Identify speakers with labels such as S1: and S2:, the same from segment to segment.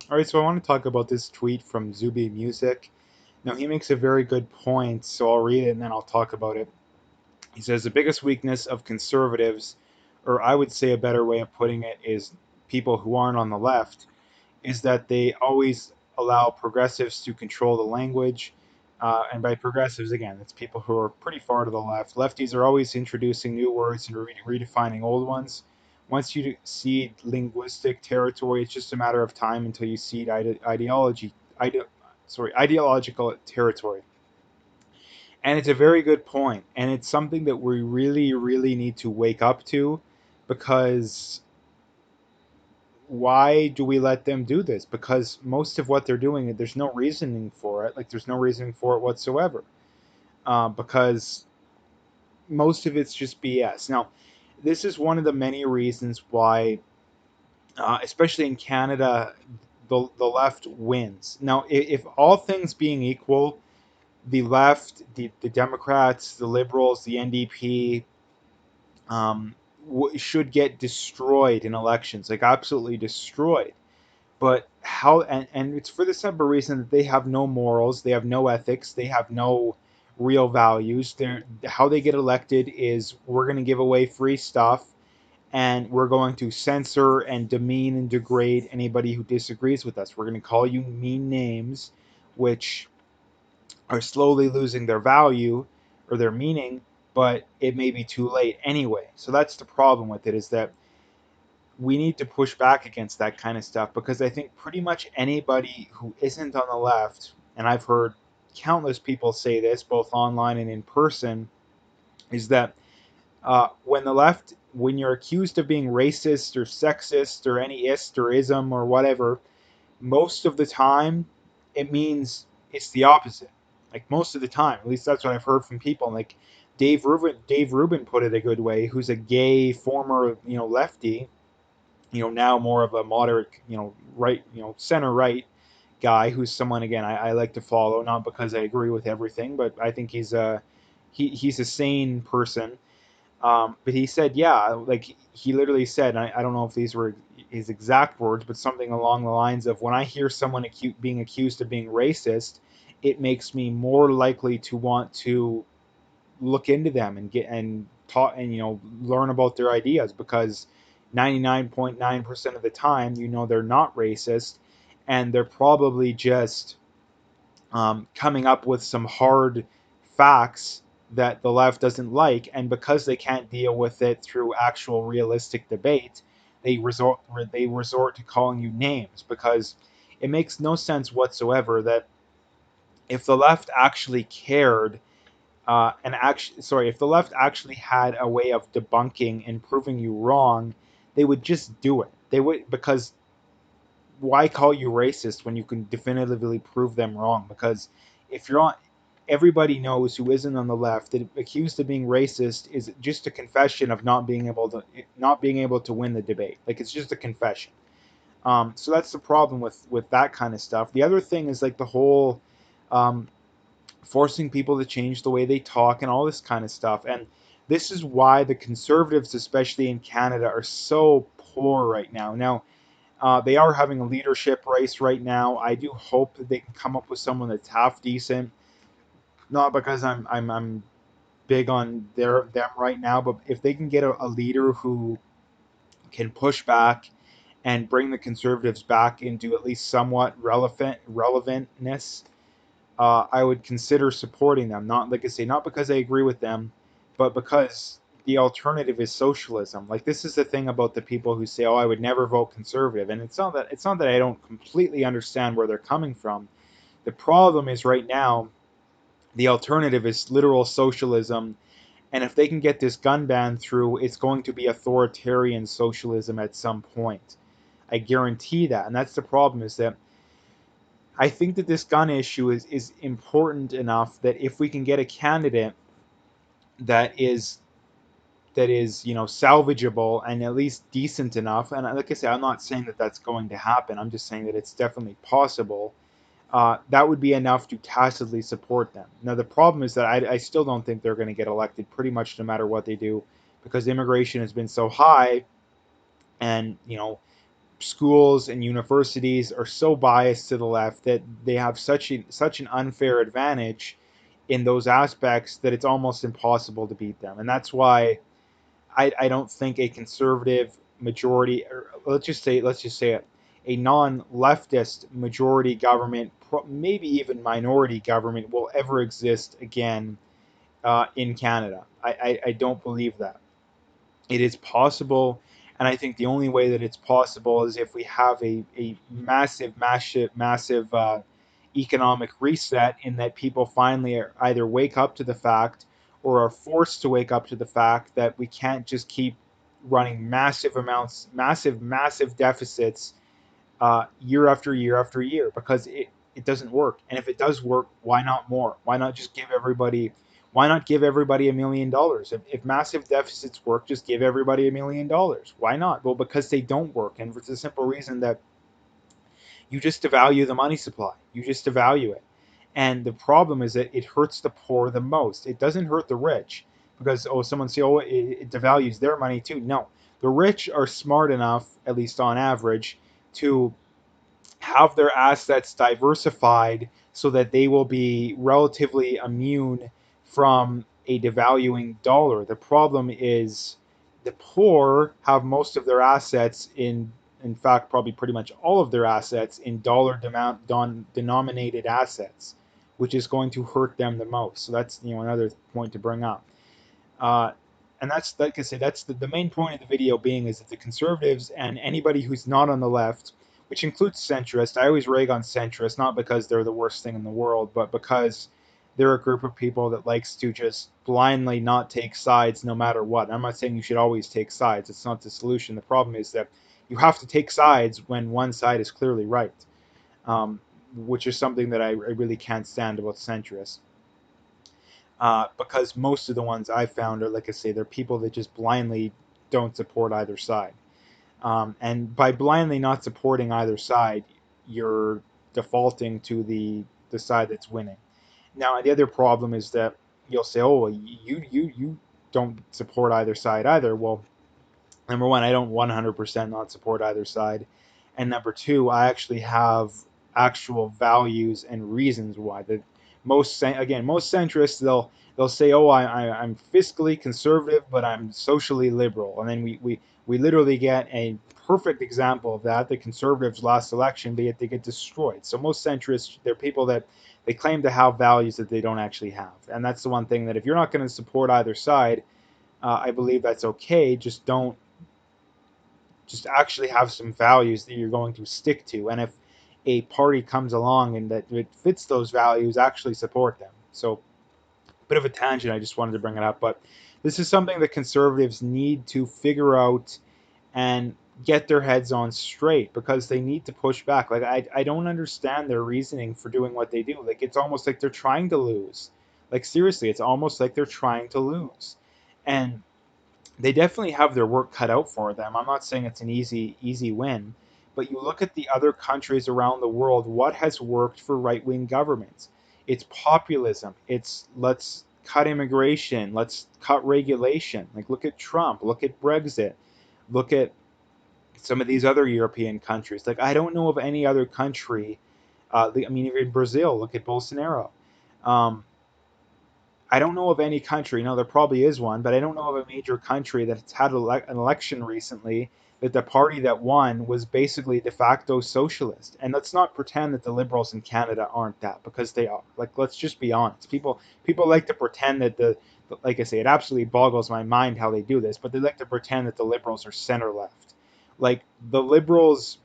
S1: All right, so I want to talk about this tweet from Zuby Music. Now, he makes a very good point, so I'll read it and then I'll talk about it. He says the biggest weakness of conservatives, or I would say a better way of putting it is people who aren't on the left, is that they always allow progressives to control the language. And by progressives, again, it's people who are pretty far to the left. Lefties are always introducing new words and redefining old ones. Once you cede linguistic territory, it's just a matter of time until you cede ideological territory. And it's a very good point, and it's something that we really, really need to wake up to, because why do we let them do this? Because most of what they're doing, there's no reasoning for it. Like, there's no reasoning for it whatsoever. Because most of it's just BS. Now, this is one of the many reasons why, especially in Canada, the left wins. Now, if all things being equal, the left, the Democrats, the Liberals, the NDP, um, should get destroyed in elections, like absolutely destroyed. But how, and it's for the simple reason that they have no morals, they have no ethics, they have no real values. They're, how they get elected is, we're going to give away free stuff, and we're going to censor and demean and degrade anybody who disagrees with us. We're going to call you mean names, which are slowly losing their value or their meaning, but it may be too late anyway. So that's the problem with it, is that we need to push back against that kind of stuff, because I think pretty much anybody who isn't on the left, and I've heard countless people say this both online and in person, is that when the left, when you're accused of being racist or sexist or any ist or ism or whatever, most of the time it means it's the opposite. Like, most of the time, at least that's what I've heard from people. Like, Dave Rubin put it a good way, who's a gay former, lefty, now more of a moderate, right, center right guy, who's someone, again, I like to follow, not because I agree with everything, but I think he's a sane person. But he said, yeah, like, he literally said, I don't know if these were his exact words, but something along the lines of, when I hear someone being accused of being racist, it makes me more likely to want to look into them and get and talk and learn about their ideas, because 99.9% of the time, they're not racist, and they're probably just coming up with some hard facts that the left doesn't like, and because they can't deal with it through actual realistic debate, they resort to calling you names, because it makes no sense whatsoever that, if the left actually cared, and actually, sorry, if the left actually had a way of debunking and proving you wrong, they would just do it. They would, because why call you racist when you can definitively prove them wrong? Because if you're on, everybody knows who isn't on the left that accused of being racist is just a confession of not being able to win the debate. Like, it's just a confession. So that's the problem with that kind of stuff. The other thing is, like, the whole um, forcing people to change the way they talk and all this kind of stuff. And this is why the conservatives, especially in Canada, are so poor right now. Now, they are having a leadership race right now. I do hope that they can come up with someone that's half decent. Not because I'm big on them right now, but if they can get a leader who can push back and bring the conservatives back into at least somewhat relevantness, I would consider supporting them. Not, like I say, not because I agree with them, but because the alternative is socialism. Like, this is the thing about the people who say, "Oh, I would never vote conservative," and it's not that I don't completely understand where they're coming from. The problem is, right now, the alternative is literal socialism, and if they can get this gun ban through, it's going to be authoritarian socialism at some point. I guarantee that, and that's the problem. Is that I think that this gun issue is important enough that if we can get a candidate that is salvageable and at least decent enough, and like I said, I'm not saying that that's going to happen. I'm just saying that it's definitely possible. That would be enough to tacitly support them. Now, the problem is that I still don't think they're going to get elected, pretty much no matter what they do, because immigration has been so high, and schools and universities are so biased to the left that they have such an unfair advantage in those aspects that it's almost impossible to beat them. And that's why I don't think a conservative majority, or let's just say it, a non-leftist majority government, maybe even minority government, will ever exist again in Canada. I don't believe that. It is possible, and I think the only way that it's possible is if we have a massive economic reset, in that people finally either wake up to the fact or are forced to wake up to the fact that we can't just keep running massive deficits year after year after year, because it doesn't work. And if it does work, why not more? Why not give everybody $1 million? If massive deficits work, just give everybody $1 million. Why not? Well, because they don't work, and for the simple reason that you just devalue the money supply. You just devalue it. And the problem is that it hurts the poor the most. It doesn't hurt the rich, because someone say, it devalues their money too. No, the rich are smart enough, at least on average, to have their assets diversified so that they will be relatively immune from a devaluing dollar. The problem is the poor have most of their assets in fact, probably pretty much all of their assets in dollar denominated assets, which is going to hurt them the most. So that's another point to bring up. Uh, and that's, like I say, that's the main point of the video being, is that the conservatives and anybody who's not on the left, which includes centrists — I always rag on centrists, not because they're the worst thing in the world, but because they're a group of people that likes to just blindly not take sides no matter what. I'm not saying you should always take sides. It's not the solution. The problem is that you have to take sides when one side is clearly right, which is something that I really can't stand about centrists. Because most of the ones I've found are, like I say, they're people that just blindly don't support either side. And by blindly not supporting either side, you're defaulting to the side that's winning. Now, the other problem is that you'll say, "Oh, you don't support either side either." Well, number one, I don't 100% not support either side, and number two, I actually have actual values and reasons why. That most centrists, they'll say, "Oh, I'm fiscally conservative, but I'm socially liberal," and then we literally get a perfect example of that. The conservatives last election, but yet they get destroyed. So most centrists, they're people that they claim to have values that they don't actually have, and that's the one thing, that if you're not going to support either side, I believe that's okay. Just actually have some values that you're going to stick to. And if a party comes along and that it fits those values, actually support them. So, a bit of a tangent, I just wanted to bring it up. But this is something that conservatives need to figure out and get their heads on straight, because they need to push back. Like, I don't understand their reasoning for doing what they do. Like, it's almost like they're trying to lose. Like, seriously, it's almost like they're trying to lose. And they definitely have their work cut out for them. I'm not saying it's an easy win, but you look at the other countries around the world, what has worked for right-wing governments? It's populism. It's let's cut immigration, let's cut regulation. Like, look at Trump, look at Brexit, look at some of these other European countries. Like, I don't know of any other country. I mean, even Brazil. Look at Bolsonaro. Um, I don't know of any country. No, there probably is one, but I don't know of a major country that's had an election recently that the party that won was basically de facto socialist. And let's not pretend that the liberals in Canada aren't that, because they are. Like, let's just be honest. People like to pretend that like I say, it absolutely boggles my mind how they do this, but they like to pretend that the liberals are center left. Like, the liberals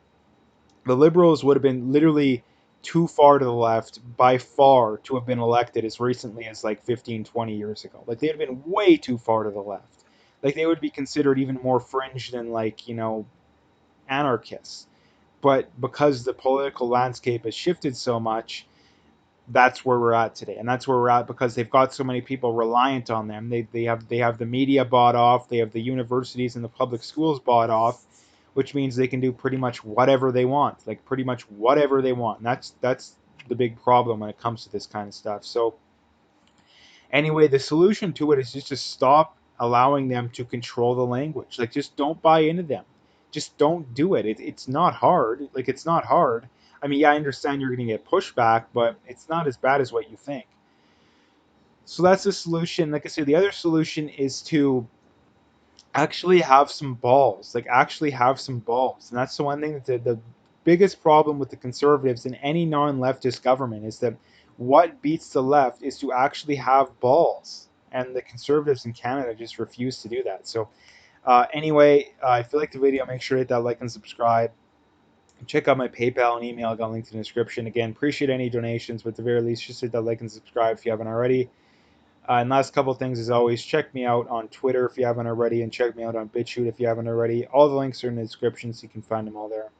S1: would have been literally too far to the left by far to have been elected as recently as like 15, 20 years ago. Like, they'd have been way too far to the left. Like, they would be considered even more fringe than, like, anarchists. But because the political landscape has shifted so much, that's where we're at today. And that's where we're at because they've got so many people reliant on them. They have the media bought off, they have the universities and the public schools bought off, which means they can do pretty much whatever they want. Like, pretty much whatever they want. And that's the big problem when it comes to this kind of stuff. So anyway, the solution to it is just to stop allowing them to control the language. Like, just don't buy into them. just don't do it. It's not hard. Like, it's not hard. I mean, yeah, I understand you're going to get pushback, but it's not as bad as what you think. So that's the solution. Like I said, the other solution is to actually have some balls. Like, actually have some balls. And that's the one thing that the biggest problem with the conservatives in any non-leftist government is that what beats the left is to actually have balls. And the conservatives in Canada just refuse to do that. So anyway, if you like the video, make sure to hit that like and subscribe. Check out my PayPal and email. I got linked in the description. Again, appreciate any donations, but at the very least, just hit that like and subscribe if you haven't already. And last couple things, as always, check me out on Twitter if you haven't already, and check me out on BitChute if you haven't already. All the links are in the description, so you can find them all there.